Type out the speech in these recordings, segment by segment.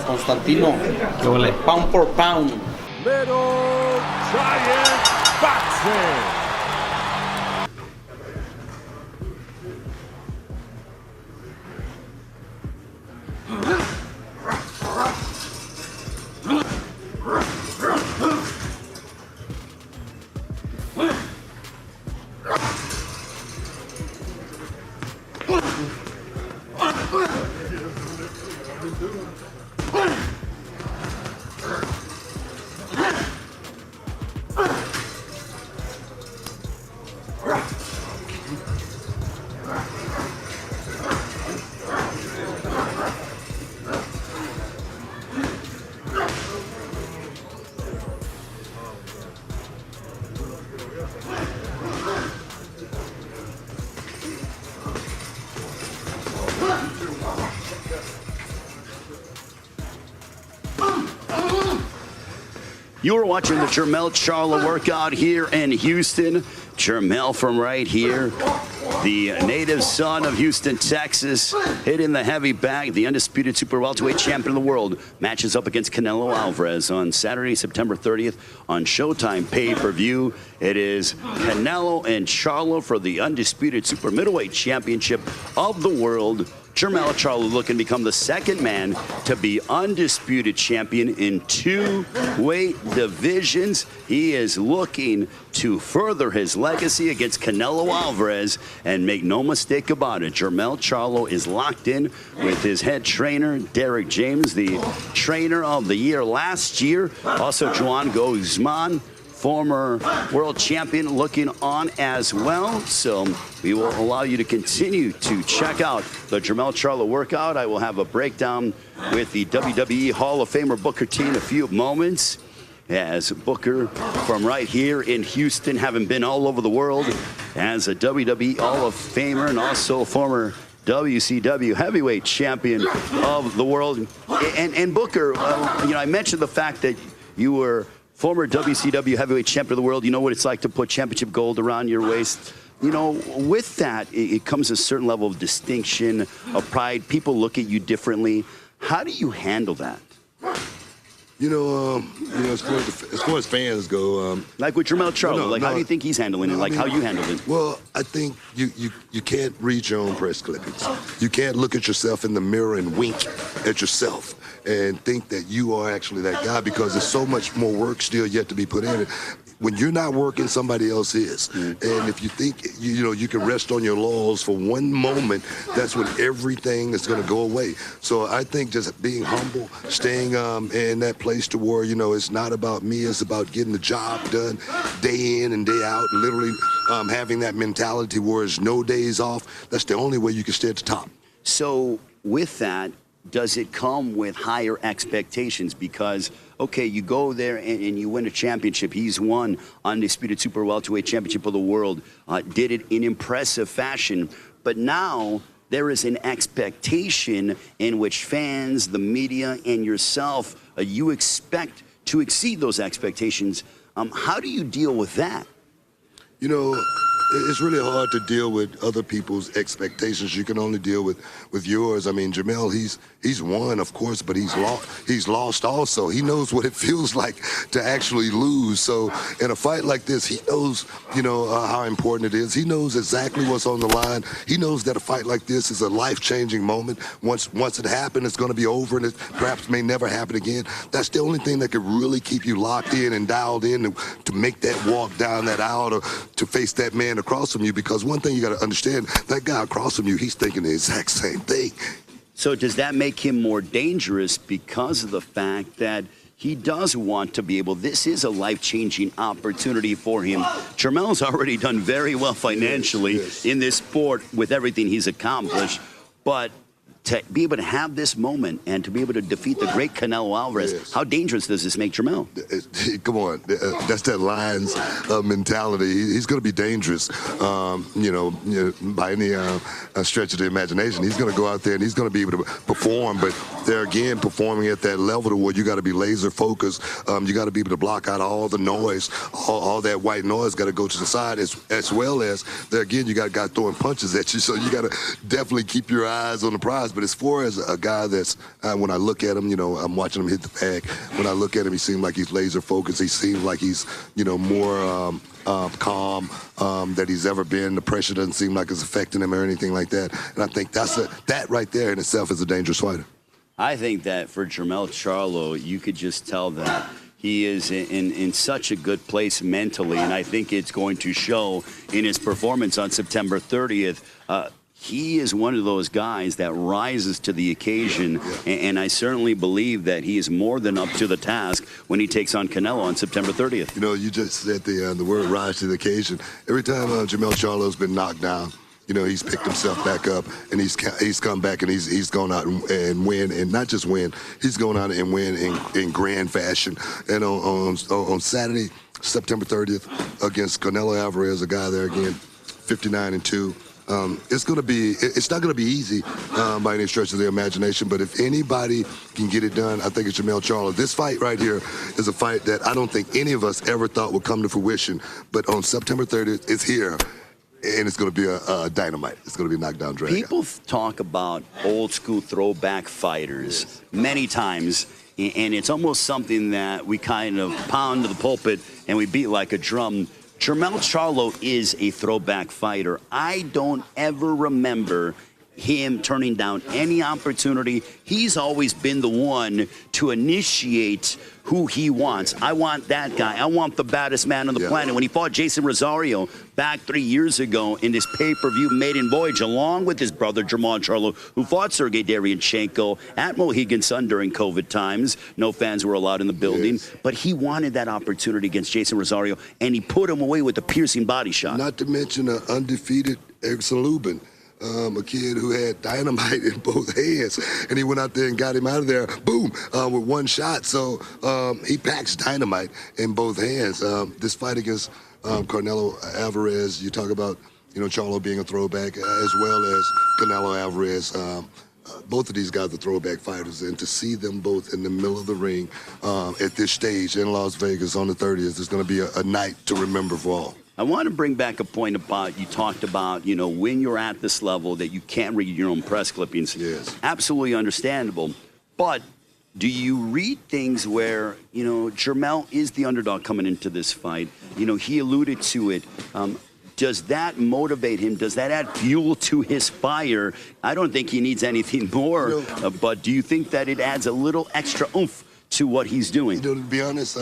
Constantino. Qué vole. Pound for pound. Little Giant Boxing. You are watching the Jermell Charlo workout here in Houston. Jermell from right here, the native son of Houston, Texas, hitting the heavy bag. The undisputed super welterweight champion of the world matches up against Canelo Alvarez on Saturday, September 30th on Showtime pay-per-view. It is Canelo and Charlo for the undisputed super middleweight championship of the world. Jermell Charlo looking to become the second man to be undisputed champion in 2 weight divisions. He is looking to further his legacy against Canelo Alvarez, and make no mistake about it, Jermell Charlo is locked in with his head trainer, Derek James, the trainer of the year last year. Also, Juan Guzman, former world champion, looking on as well. So we will allow you to continue to check out the Jermell Charlo workout. I will have a breakdown with the WWE Hall of Famer Booker T in a few moments, as Booker from right here in Houston, having been all over the world as a WWE Hall of Famer and also former WCW heavyweight champion of the world. And Booker, you know, I mentioned the fact that you were former WCW heavyweight champion of the world. You know what it's like to put championship gold around your waist. You know, with that, it comes a certain level of distinction, of pride. People look at you differently. How do you handle that? You know, as far as fans go, like with Jermell Charlo, how do you think he's handling it? Like, how you handled it? Well, I think you can't read your own press clippings. You can't look at yourself in the mirror and wink at yourself and think that you are actually that guy, because there's so much more work still yet to be put in it. When you're not working, somebody else is. And if you think, you can rest on your laurels for one moment, that's when everything is going to go away. So I think just being humble, staying in that place to where, it's not about me, it's about getting the job done day in and day out, literally having that mentality where there's no days off. That's the only way you can stay at the top. So with that, does it come with higher expectations? Because, okay, you go there and you win a championship. He's won undisputed super welterweight championship of the world, did it in impressive fashion. But now there is an expectation in which fans, the media, and yourself, you expect to exceed those expectations. How do you deal with that? It's really hard to deal with other people's expectations. You can only deal with yours. I mean, Jermell, he's won, of course, but he's lost also. He knows what it feels like to actually lose. So in a fight like this, he knows, how important it is. He knows exactly what's on the line. He knows that a fight like this is a life-changing moment. Once it happens, it's going to be over, and it perhaps may never happen again. That's the only thing that could really keep you locked in and dialed in to make that walk down that aisle, or to face that man across from you. Because one thing you got to understand, that guy across from you, he's thinking the exact same thing. So does that make him more dangerous because of the fact that he does want to be able, this is a life-changing opportunity for him. Jermell's already done very well financially in this sport with everything he's accomplished, but to be able to have this moment and to be able to defeat the great Canelo Alvarez, how dangerous does this make Jermell? Come on, that's that Lions mentality. He's going to be dangerous, by any stretch of the imagination. He's going to go out there and he's going to be able to perform, but they're again performing at that level to where you got to be laser focused. You got to be able to block out all the noise, all that white noise got to go to the side, as well as there again you got a guy throwing punches at you, so you got to definitely keep your eyes on the prize. But as far as a guy that's, when I look at him, you know, I'm watching him hit the bag. When I look at him, he seems like he's laser focused. He seems like he's, you know, more calm that he's ever been. The pressure doesn't seem like it's affecting him or anything like that. And I think that right there in itself is a dangerous fighter. I think that for Jermell Charlo, you could just tell that he is in such a good place mentally, and I think it's going to show in his performance on September 30th. He is one of those guys that rises to the occasion, and I certainly believe that he is more than up to the task when he takes on Canelo on September 30th. You know, you just said the word rise to the occasion. Every time Jermell Charlo's been knocked down, you know, he's picked himself back up, and he's come back, and he's gone out and win, and not just win, he's going out and win in grand fashion. And on Saturday, September 30th, against Canelo Alvarez, a guy there again, 59-2. It's not gonna be easy by any stretch of the imagination, but if anybody can get it done, I think it's Jermell Charlo. This fight right here is a fight that I don't think any of us ever thought would come to fruition, but on September 30th, it's here. And it's going to be a dynamite. It's going to be a knockdown drag. People talk about old school throwback fighters many times, and it's almost something that we kind of pound to the pulpit and we beat like a drum. Jermell Charlo is a throwback fighter. I don't ever remember him turning down any opportunity. He's always been the one to initiate who he wants. I want that guy. I want the baddest man on the planet. When he fought Jason Rosario back 3 years ago in this pay-per-view maiden voyage, along with his brother Jermell Charlo, who fought Sergey Derevyanchenko at Mohegan Sun during COVID times. No fans were allowed in the building, but he wanted that opportunity against Jason Rosario, and he put him away with a piercing body shot. Not to mention an undefeated Erickson Lubin. A kid who had dynamite in both hands, and he went out there and got him out of there, boom, with one shot. So he packs dynamite in both hands. This fight against Canelo Alvarez, you talk about, you know, Charlo being a throwback, as well as Canelo Alvarez. Both of these guys are throwback fighters, and to see them both in the middle of the ring at this stage in Las Vegas on the 30th is going to be a night to remember for all. I want to bring back a point about, you talked about, you know, when you're at this level that you can't read your own press clippings. Yes. Absolutely understandable. But do you read things where, you know, Jermell is the underdog coming into this fight? You know, he alluded to it. Does that motivate him? Does that add fuel to his fire? I don't think he needs anything more, but do you think that it adds a little extra oomph to what he's doing? You know, to be honest,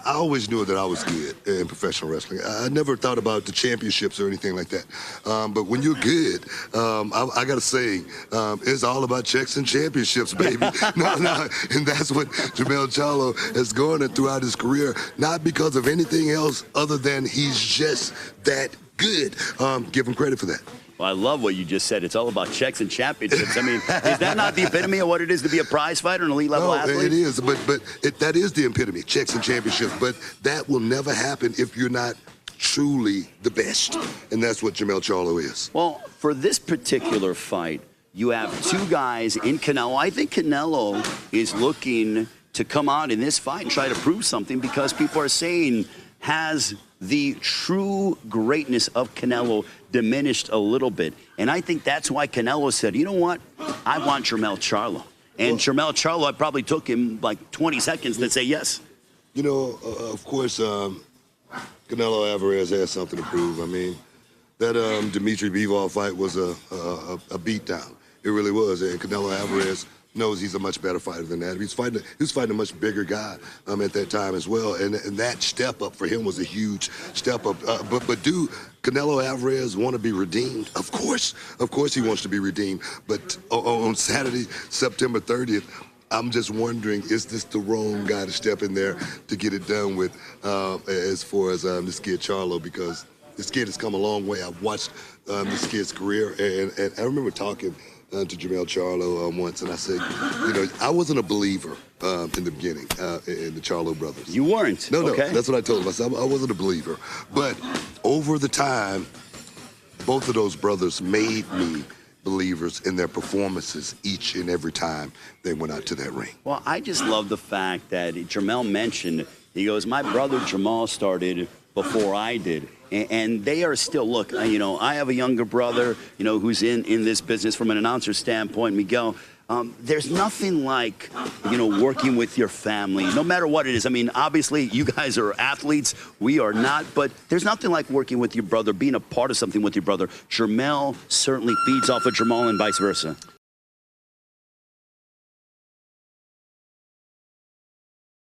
I always knew that I was good in professional wrestling. I never thought about the championships or anything like that. But when you're good, I got to say, it's all about checks and championships, baby. No, and that's what Jermell Charlo has gone throughout his career, not because of anything else other than he's just that good. Give him credit for that. Well, I love what you just said. It's all about checks and championships. I mean, is that not the epitome of what it is to be a prize fighter, an elite level athlete? It is, but that is the epitome, checks and championships. But that will never happen if you're not truly the best, and that's what Jermell Charlo is. Well, for this particular fight, you have two guys in Canelo. I think Canelo is looking to come out in this fight and try to prove something, because people are saying, has the true greatness of Canelo diminished a little bit? And I think that's why Canelo said, you know what, I want Jermell Charlo. And Jermell Charlo, I probably took him like 20 seconds to say yes. You know, of course, Canelo Alvarez has something to prove. I mean, that Dimitri Bivol fight was a beatdown. It really was. And Canelo Alvarez knows he's a much better fighter than that. He was fighting a much bigger guy at that time as well, and that step up for him was a huge step up. But do Canelo Alvarez want to be redeemed? Of course he wants to be redeemed. But on Saturday, September 30th, I'm just wondering, is this the wrong guy to step in there to get it done with as far as this kid Charlo? Because this kid has come a long way. I've watched this kid's career, and I remember talking to Jermell Charlo once, and I said, you know, I wasn't a believer in the beginning in the Charlo brothers. You weren't? No, okay. That's what I told him. I said, I wasn't a believer. But over the time, both of those brothers made me believers in their performances each and every time they went out to that ring. Well, I just love the fact that Jermell mentioned, he goes, my brother Jermell started before I did. And they are still, look, you know, I have a younger brother, you know, who's in this business from an announcer standpoint, Miguel. There's nothing like, you know, working with your family, no matter what it is. I mean, obviously, you guys are athletes. We are not. But there's nothing like working with your brother, being a part of something with your brother. Jermell certainly feeds off of Jermell and vice versa.